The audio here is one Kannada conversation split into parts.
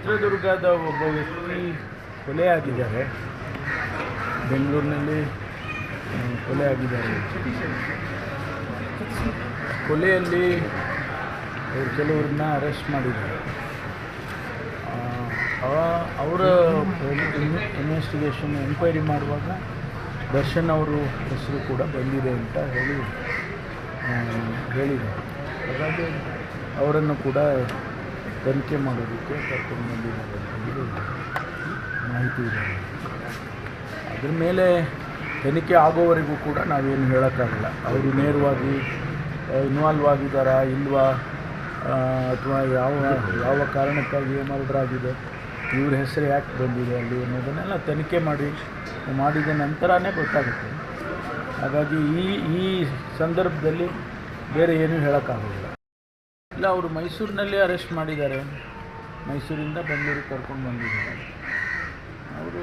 ಚಿತ್ರದುರ್ಗದ ಒಬ್ಬ ವ್ಯಕ್ತಿ ಕೊಲೆಯಾಗಿದ್ದಾರೆ. ಬೆಂಗಳೂರಿನಲ್ಲಿ ಕೊಲೆಯಾಗಿದ್ದಾರೆ. ಕೊಲೆಯಲ್ಲಿ ಅವರು ಕೆಲವ್ರನ್ನ ಅರೆಸ್ಟ್ ಮಾಡಿದ್ದಾರೆ. ಅವರ ಇನ್ವೆಸ್ಟಿಗೇಷನ್ ಎಂಕ್ವೈರಿ ಮಾಡುವಾಗ ದರ್ಶನ್ ಅವರು ಹೆಸರು ಕೂಡ ಬಂದಿದೆ ಅಂತ ಹೇಳಿದ್ದಾರೆ. ಹಾಗಾಗಿ ಅವರನ್ನು ಕೂಡ ತನಿಖೆ ಮಾಡೋದಕ್ಕೆ ಕರ್ಕೊಂಡು ಬಂದಿದ್ದಾರೆ ಅಂತ ಮಾಹಿತಿ ಇದೆ. ಅದ್ರ ಮೇಲೆ ತನಿಖೆ ಆಗೋವರೆಗೂ ಕೂಡ ನಾವೇನು ಹೇಳೋಕ್ಕಾಗಲ್ಲ. ಅವರು ನೇರವಾಗಿ ಇನ್ವಾಲ್ವ್ ಆಗಿದ್ದಾರಾ ಇಲ್ವಾ, ಅಥವಾ ಯಾವ ಕಾರಣಕ್ಕಾಗಿ ಮರ್ಡರ್ ಆಗಿದೆ, ಇವ್ರ ಹೆಸರು ಯಾಕೆ ಬಂದಿದೆ ಅಲ್ಲಿ ಅನ್ನೋದನ್ನೆಲ್ಲ ತನಿಖೆ ಮಾಡಿದ ನಂತರನೇ ಗೊತ್ತಾಗುತ್ತೆ. ಹಾಗಾಗಿ ಈ ಸಂದರ್ಭದಲ್ಲಿ ಬೇರೆ ಏನೂ ಹೇಳೋಕ್ಕಾಗೋದಿಲ್ಲ. ಇಲ್ಲ, ಅವರು ಮೈಸೂರಿನಲ್ಲಿ ಅರೆಸ್ಟ್ ಮಾಡಿದ್ದಾರೆ. ಮೈಸೂರಿಂದ ಬೆಂಗಳೂರಿಗೆ ಕರ್ಕೊಂಡು ಬಂದಿದ್ದಾರೆ. ಅವರು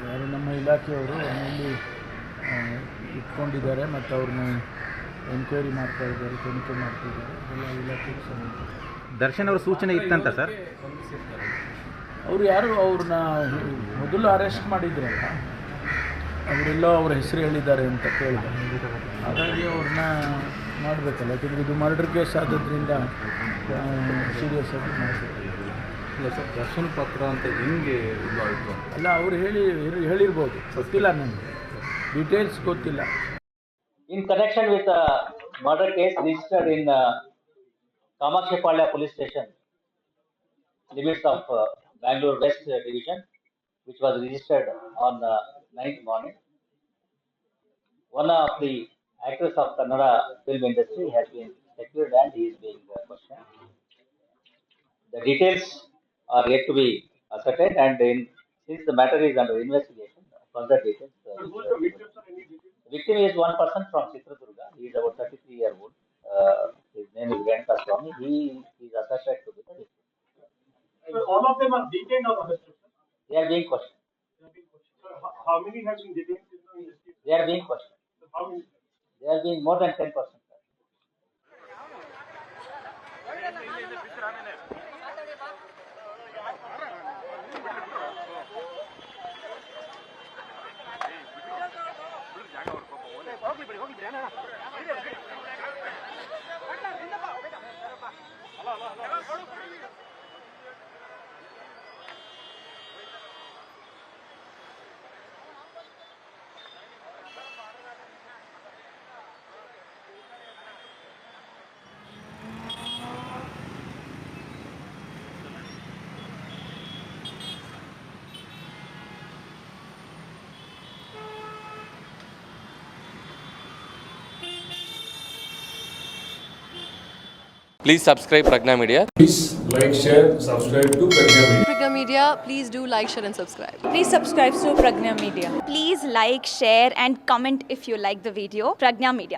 ಯಾರು ನಮ್ಮ ಇಲಾಖೆಯವರು ಅಲ್ಲಿ ಇಟ್ಕೊಂಡಿದ್ದಾರೆ ಮತ್ತು ಅವ್ರನ್ನ ಎಂಕ್ವೈರಿ ಮಾಡ್ತಾಯಿದ್ದಾರೆ, ತನಿಖೆ ಮಾಡ್ತಿದ್ದಾರೆ. ಎಲ್ಲ ಇಲಾಖೆಗೆ ಸಂಬಂಧ. ದರ್ಶನ್ ಅವರ ಸೂಚನೆ ಇತ್ತಂತ ಸರ್? ಅವರು ಯಾರು ಅವ್ರನ್ನ ಮೊದಲು ಅರೆಸ್ಟ್ ಮಾಡಿದ್ರಲ್ಲ, ಅವರೆಲ್ಲೋ ಅವ್ರ ಹೆಸರು ಹೇಳಿದ್ದಾರೆ ಅಂತ ಕೇಳಿದೆ. ಹಾಗಾಗಿ ಅವ್ರನ್ನ ಮಾಡಬೇಕಲ್ಲ, ಯಾಕೆಂದರೆ ಇದು ಮರ್ಡರ್ ಕೇಸ್ ಆಗೋದ್ರಿಂದ ಸೀರಿಯಸ್ ಆಗಿ ಮಾಡಬೇಕು. ಇಲ್ಲ ಸರ್, ದರ್ಶನ್ ಪತ್ರ ಅಂತ ಹೆಂಗೆ ಇದಾಯಿತು? ಅಲ್ಲ, ಅವರು ಹೇಳಿರ್ಬೋದು, ಗೊತ್ತಿಲ್ಲ ನನಗೆ, ಡೀಟೇಲ್ಸ್ ಗೊತ್ತಿಲ್ಲ. In connection with a murder case registered in Kamakshipalya Police Station, limits of Bangalore West Division, which was registered on 9th morning, one of the actors of Kannada film industry has been secured and he is being questioned. The details are yet to be ascertained, and since the matter is under investigation, further details. The victim is one person from Chitradurga. He is about 33-year-old. His name is Venka Swami. He is associated to the victim. So all of them are detained or arrested? They are being questioned. How many have been detained in this case? They are being questioned. How many? They are being more than 10%. Please subscribe Pragna Media. Please like, share, subscribe to Pragna Media. Pragna Media, please do like, share and subscribe. Please subscribe to Pragna Media. Please like, share and comment if you like the video. Pragna Media.